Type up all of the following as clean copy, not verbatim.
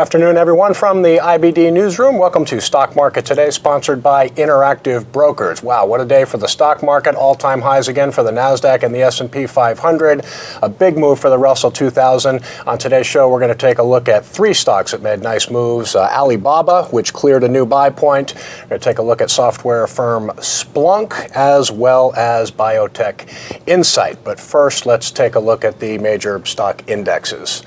afternoon, everyone, from the IBD Newsroom. Welcome to Stock Market Today, sponsored by Interactive Brokers. Wow, what a day for the stock market. All-time highs again for the Nasdaq and the S&P 500. A big move for the Russell 2000. On today's show, we're going to take a look at three stocks that made nice moves. Alibaba, which cleared a new buy point. We're going to take a look at software firm Splunk, as well as Biotech Incyte. But first, let's take a look at the major stock indexes.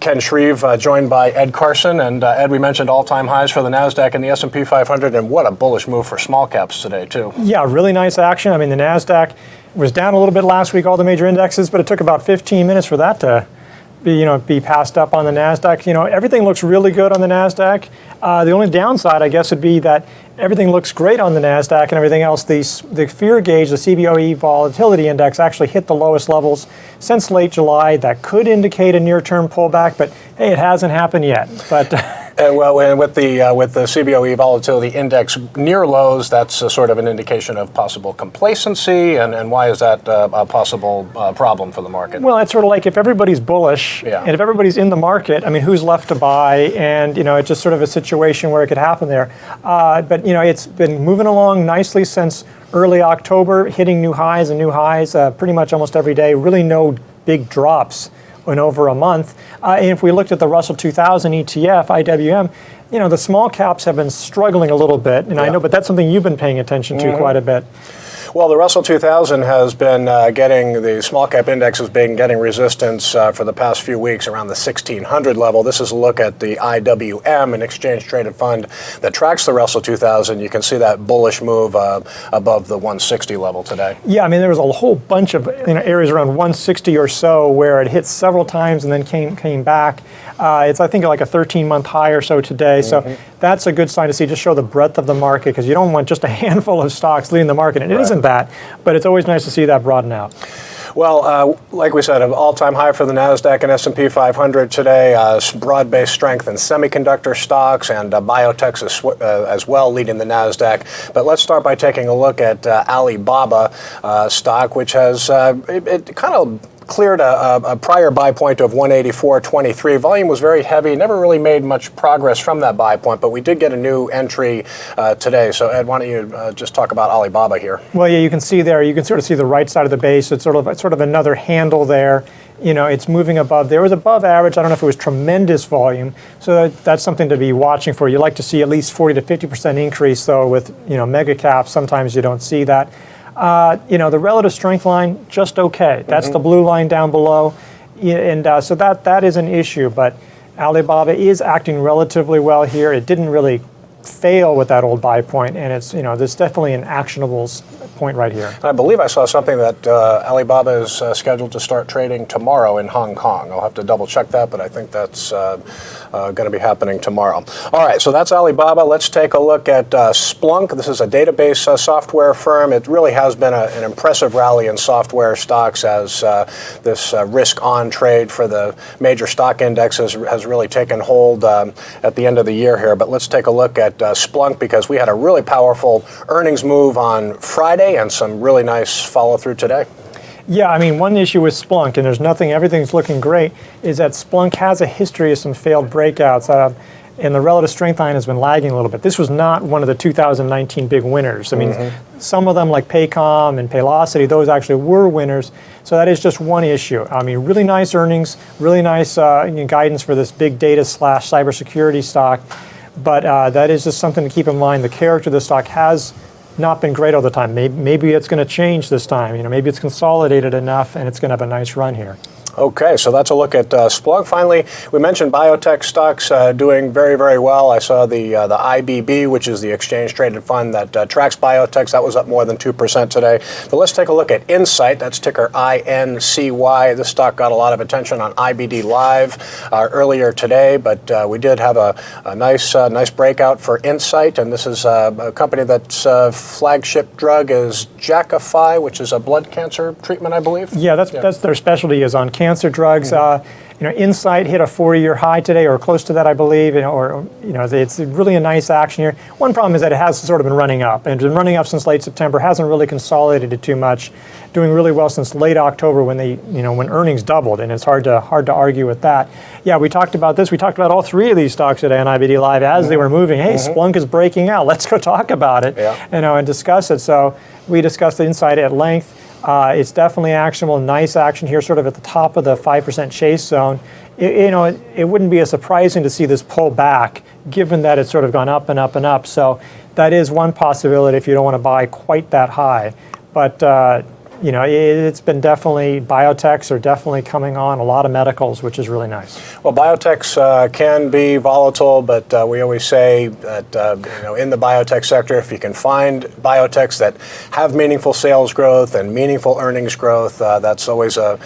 Ken Shreve, joined by Ed Carson. And Ed, we mentioned all-time highs for the Nasdaq and the S&P 500, and what a bullish move for small caps today, too. Yeah, really nice action. I mean, the Nasdaq was down a little bit last week, all the major indexes, but it took about 15 minutes for that to be passed up on the Nasdaq. Everything looks really good on the Nasdaq. The only downside, I guess, would be that everything looks great on the Nasdaq and everything else. The fear gauge, the CBOE volatility index, actually hit the lowest levels since late July. That could indicate a near-term pullback, but hey, it hasn't happened yet. But well, with the CBOE volatility index near lows, that's sort of an indication of possible complacency. And why is that a possible problem for the market? Well, it's sort of like if everybody's bullish, and if everybody's in the market, I mean, who's left to buy? And it's just sort of a situation where it could happen there. But it's been moving along nicely since early October, hitting new highs pretty much almost every day. Really no big drops in over a month. And if we looked at the Russell 2000 ETF, IWM, the small caps have been struggling a little bit. And I know, but that's something you've been paying attention to quite a bit. Well, the Russell 2000 has been getting, the small cap index has been getting resistance for the past few weeks around the 1600 level. This is a look at the IWM, an exchange traded fund that tracks the Russell 2000. You can see that bullish move above the 160 level today. Yeah, I mean, there was a whole bunch of areas around 160 or so where it hit several times and then came back. It's, I think, like a 13-month high or so today. So that's a good sign to see, just show the breadth of the market, because you don't want just a handful of stocks leading the market. And it isn't that, but it's always nice to see that broaden out. Well, like we said, an all-time high for the Nasdaq and S&P 500 today. Broad-based strength in semiconductor stocks and biotechs as well, leading the Nasdaq. But let's start by taking a look at Alibaba stock, which has it kind of cleared a prior buy point of 184.23. Volume was very heavy, never really made much progress from that buy point, but we did get a new entry today. So Ed, why don't you just talk about Alibaba here? Well, yeah, you can see there, you can sort of see the right side of the base. It's sort of another handle there. It's moving above. There was above average. I don't know if it was tremendous volume. So that's something to be watching for. You like to see at least 40 to 50% increase, though, with mega caps. Sometimes you don't see that. The relative strength line, just okay. That's the blue line down below. And so that is an issue. But Alibaba is acting relatively well here. It didn't really fail with that old buy point. And it's, there's definitely an actionable point right here. I believe I saw something that Alibaba is scheduled to start trading tomorrow in Hong Kong. I'll have to double check that, but I think that's going to be happening tomorrow. All right, so that's Alibaba. Let's take a look at Splunk. This is a database software firm. It really has been an impressive rally in software stocks as this risk-on trade for the major stock indexes has really taken hold at the end of the year here. But let's take a look at Splunk, because we had a really powerful earnings move on Friday and some really nice follow-through today. Yeah, I mean, one issue with Splunk, and everything's looking great, is that Splunk has a history of some failed breakouts, and the relative strength line has been lagging a little bit. This was not one of the 2019 big winners. I mean, some of them, like Paycom and Paylocity, those actually were winners. So that is just one issue. I mean, really nice earnings, really nice guidance for this big data / cybersecurity stock. But that is just something to keep in mind. The character of the stock has not been great all the time. Maybe it's going to change this time. Maybe it's consolidated enough and it's going to have a nice run here. Okay, so that's a look at Splunk. Finally, we mentioned biotech stocks doing very, very well. I saw the IBB, which is the exchange-traded fund that tracks biotechs. That was up more than 2% today. But let's take a look at Incyte. That's ticker INCY. This stock got a lot of attention on IBD Live earlier today, but we did have a nice breakout for Incyte, and this is a company that's flagship drug is Jakafi, which is a blood cancer treatment, I believe. Yeah, that's their specialty, is on cancer drugs. Incyte hit a 4-year high today, or close to that, I believe. It's really a nice action here. One problem is that it has sort of been running up, and it's been running up since late September. Hasn't really consolidated too much, doing really well since late October when when earnings doubled, and it's hard to argue with that. Yeah, we talked about this. We talked about all three of these stocks today on IBD Live as they were moving. Hey, Splunk is breaking out. Let's go talk about it, and discuss it. So we discussed the Incyte at length. It's definitely actionable. Nice action here, sort of at the top of the 5% chase zone. It wouldn't be as surprising to see this pull back, given that it's sort of gone up and up and up. So that is one possibility if you don't want to buy quite that high. But it's been definitely, biotechs are definitely coming on, a lot of medicals, which is really nice. Well, biotechs can be volatile, but we always say that in the biotech sector, if you can find biotechs that have meaningful sales growth and meaningful earnings growth, that's always a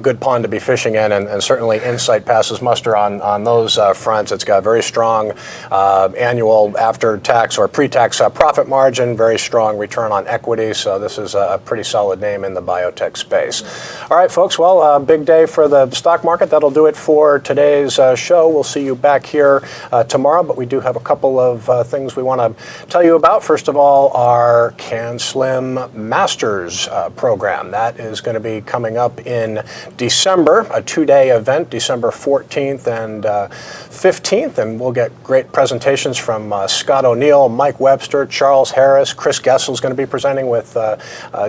good pond to be fishing in, and certainly Incyte passes muster on those fronts. It's got very strong annual after-tax or pre-tax profit margin, very strong return on equity, so this is a pretty solid name in the biotech space. All right, folks, well, big day for the stock market. That'll do it for today's show. We'll see you back here tomorrow, but we do have a couple of things we want to tell you about. First of all, our CanSlim Masters program. That is going to be coming up in December, a 2-day event, December 14th and 15th, and we'll get great presentations from Scott O'Neill, Mike Webster, Charles Harris, Chris Gessel is going to be presenting with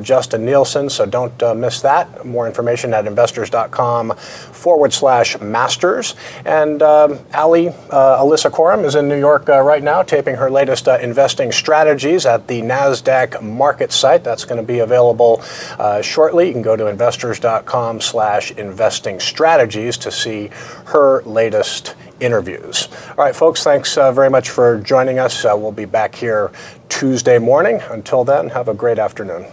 Justin Nielsen, so don't miss that. More information at investors.com/masters. And Alyssa Coram is in New York right now, taping her latest investing strategies at the Nasdaq market site. That's going to be available shortly. You can go to investors.com/investing strategies to see her latest interviews. All right, folks, thanks very much for joining us. We'll be back here Tuesday morning. Until then, have a great afternoon.